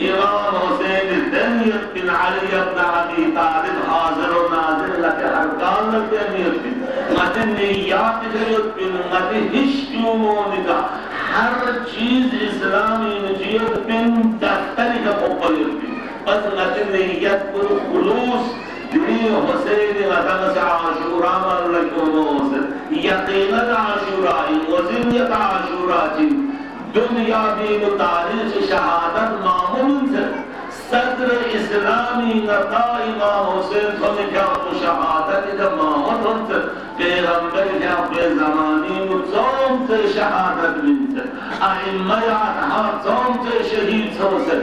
امام حسین دنیت بن علی ابن ابی طالب حاضر و ناظر لکه ارکان لکه نیت بن مت نیات جریت بن مت هشتومونکا ہر چیز اسلامی نجیت بن دفتری کا قبلیت بن بس مت نیت پر خلوص دنی حسین وطن سے عاشورا من لکونوس یقینت عاشورائی وزنیت عاشورائی دنیا دین و تاریخ شہادت معمول سے صدر اسلامی نتا امام حسین صلی اللہ علیہ شہادت کا معمول سے پیغمبر کے اپنے زمانی میں ثوم سے شہادت من سے ائمہ اطہار ثوم سے شہید سے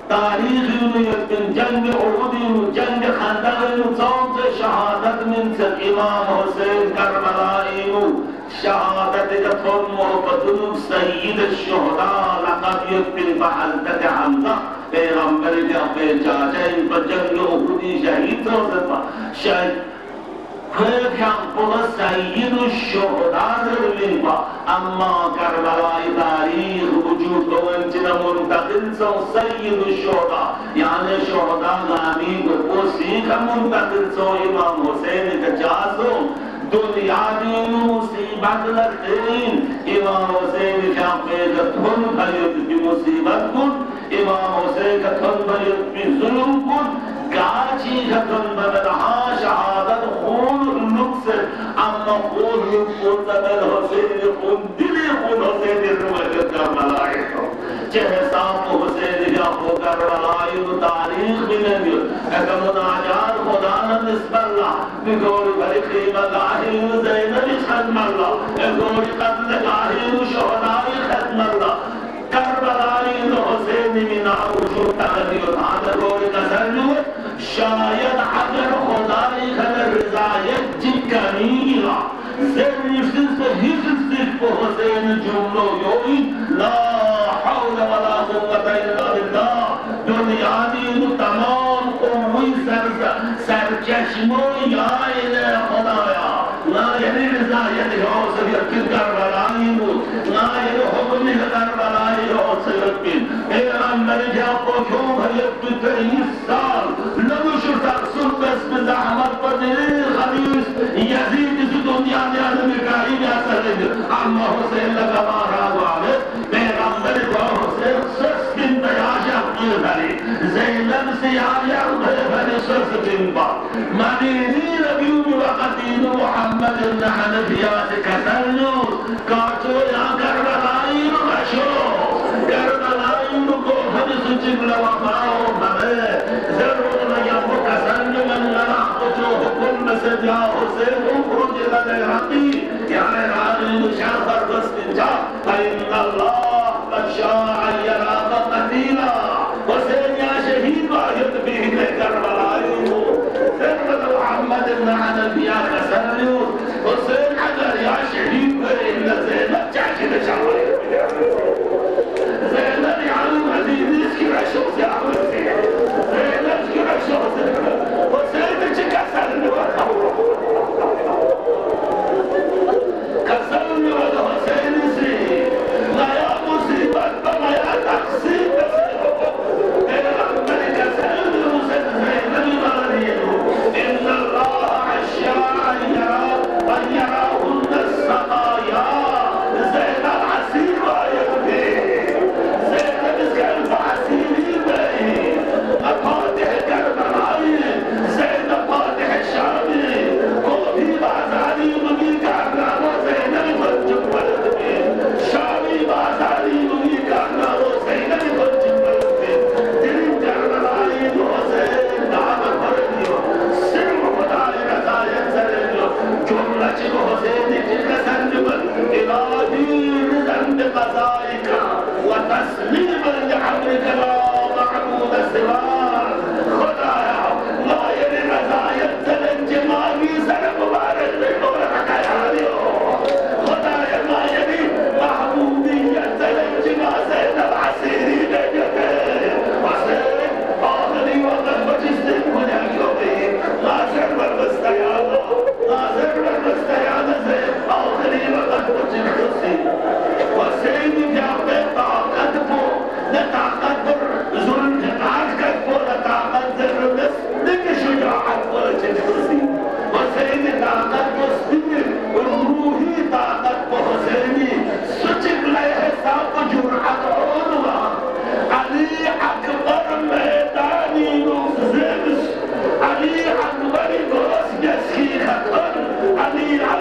تاریخی میں جنگ احد جنگ خندق ثوم سے شہادت من سے امام حسین کربلائی شهادة جتهم وبدون سيد الشهداء لقد يكفي بحلقة حمزة پیغمبر کے اپنے چاچا ان پر جنگ احدی شہید ہو سکتا شہید پھر بولا سید الشهداء للمنبع اما کربلائی تاریخ وجود وانچنا منتقل سو سید الشهداء یعنی شهداء غامی کو سیکھ منتقل سو امام حسین کا جاسو دنیا دین مصیبت لگتین امام حسین کا پیدا تھن بھیت بھی مصیبت کن امام حسین کا تھن بھیت بھی ظلم کن گاچی کا تھن بھیتہا شہادت خون لکس اما خون لکس زمین حسین خون دلی خون حسین رویت کربلائی چہہ صاحب حسین کا ہو کربلائی تاریخ ملیں گے ایسا مناجات خدا نسب اللہ بگوری بھری قیم اللہ زینب ختم اللہ گوری قتل قاہر شہدائی ختم اللہ کربلائی حسین من وجود تغذیر تھا گوری قصر جو شاید اگر خدای خلق رضایت جکمیلا زنفسن سے حفظ کو حسین جملو یوئی لا حول ولا قوة الا بالله دنیا دین تمام قوی سرچشمو یا الہ خدایا لا یعنی رضایت ہو سبیت کن کربلائی بود لا یعنی حکم کربلائی ہو سبیت کن پیغمبر جا کو کیوں بھیت بھی 23 سال لگوشو تقصر بسم زحمت پر دلی خبیص یزید اس دنیا نے آدمی کاری بھی اثر لگے اما حسین لگا مارا دوالے پیغمبر کو حسین سس بن بیاش اپنی بھری زینب سے آیا بھری سس بن با مدینی نبیو وقتین محمد بن حنفیات کتلنوس کارچو یا کربلائی رشو کربلائی کو حدث جبل وقاو بھرے ضرور یمو کسلنو من لنا کچو حکم مسجد یا حسین اخرج لدرقی یعنی راضی شاخر بس جا فإن اللہ بشاع یراق قتیلا حسین یا شہید واحد بھی کربلائی ضرور محمد بن حنفیات کسلنوس حسین اگر یا شہید ہوئے اللہ زینب چاچی بچاوئے زینب یعنی عزیز اس کی رشو سے آمد سے زینب کی رشو سے حسین چکا سلنوس کسلنوس حسین سے نیا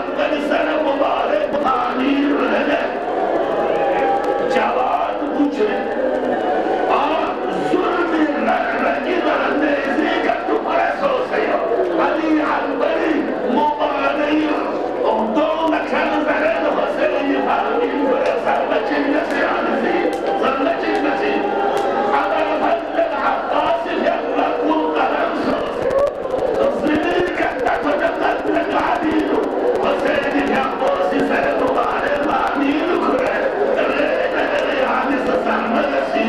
پیغمبر سر مبارک تعمیر رہے جواد پوچھے اور ظلم رگی در نیزی کا ٹکڑے سو سیو علی عنبری مبارک دو نکھل زرد حسین فاہمین برے سر بچن نسی آنسی سر بچن نسی اگر بھلد عباس یقلق القلم سو سیو زمین کتا تجمد لگ عبیدو حسین یقبوسی سر مبارک معنیل کرے رینا ریانی سسر ملسی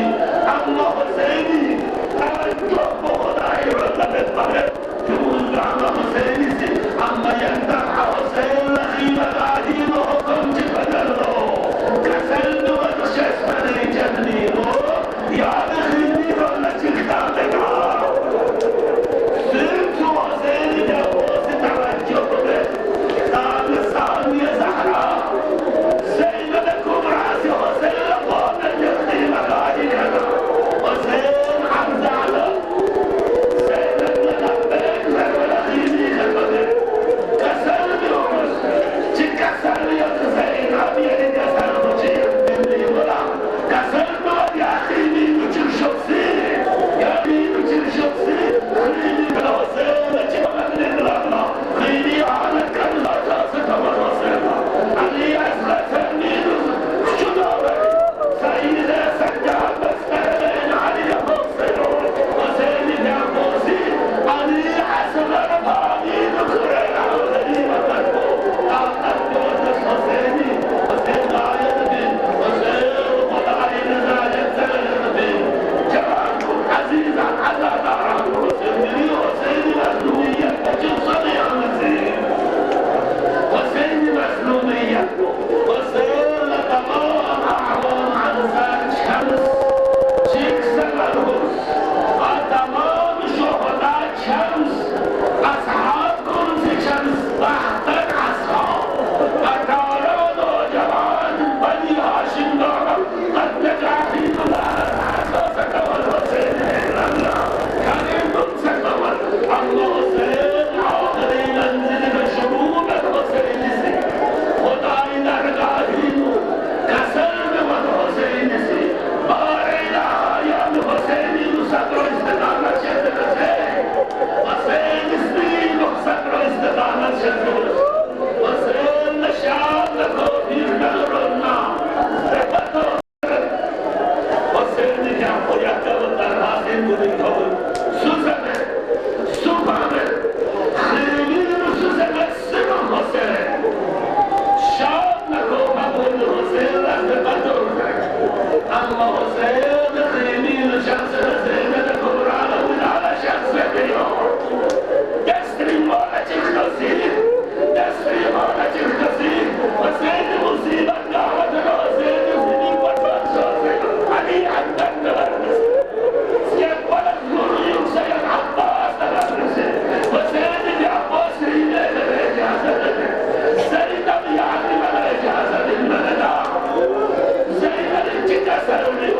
اما حسینی توجہ بخدای رلبت بغیر جمول گانا حسینی سی اما ینتر حسین لخیل قادین و حکم چی بدل دو کسل دو دشش بنی جنی دو یاد خیلی رو لچکتا دگا صرف تو حسینی جبوسی توجہ بے سال ثانی زہرا سیدت کبرا سی حسین لقوم جختی مقادی کنا حسین حمزالا سیدت لقبیک زرول خیلی خلبتے کسل بیومس چی کسل یک زین عبیری کسل بچی دلی بلا کسل بود یا خیلی بچر شخصی یا بی بچر شخصی خیلی بلا حسین چی مقدر لگنا خیلی آنت کرلا جاست امر حسین علی اصلا تنیدوز شدا بری سعید سجاد بسترین علی حسین حسین بیابوسی علی حسن رفانی نکرین علی مطلبو آقت بودش حسینی حسین آیت بین حسین خدای نزایت زلن بین جوان کن عزیزا عزاداران حسینی حسینی مظلومیت بچن صدی آنسی حسینی مظلومیت حسین لتمام اعوام عن ذات شمس چیک سمرگوز تمام شهداء شمس اصحاب کنز شمس وحدت اصحاب اتاران و جوان بنی هاشم دارم قد نجاحین الله حساسك والحسین الله کریم سکول الله حسین آخری منزل بشروب الحسین سی خدای درگاهین کسل بود حسین سی بار الهیان حسینی صدر و استقامت شد رسے حسین اسلیم صدر و استقامت شد رسے حسین نشان لکو پیر نگرنا زبط و حسین کیا خویت و در حاصل بودی کبول سوزمه سوپامه خیلی سوزمه سنم حسین شاد لکو قبول حسین زبط و اما حسین خیلی شخص حسین کبرانه بود على شخص دیو دستری مالا چختصی دستری مالا چختصی حسین مصیبت دعوت حسین زنی وطن شازی علی عبدن نبرنسی سید ولد مریم سید عباس نبرنسی حسین بی عباس ریده به اجازت سید بیعتی من اجازت المندا سید چی تسرلی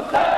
Allah.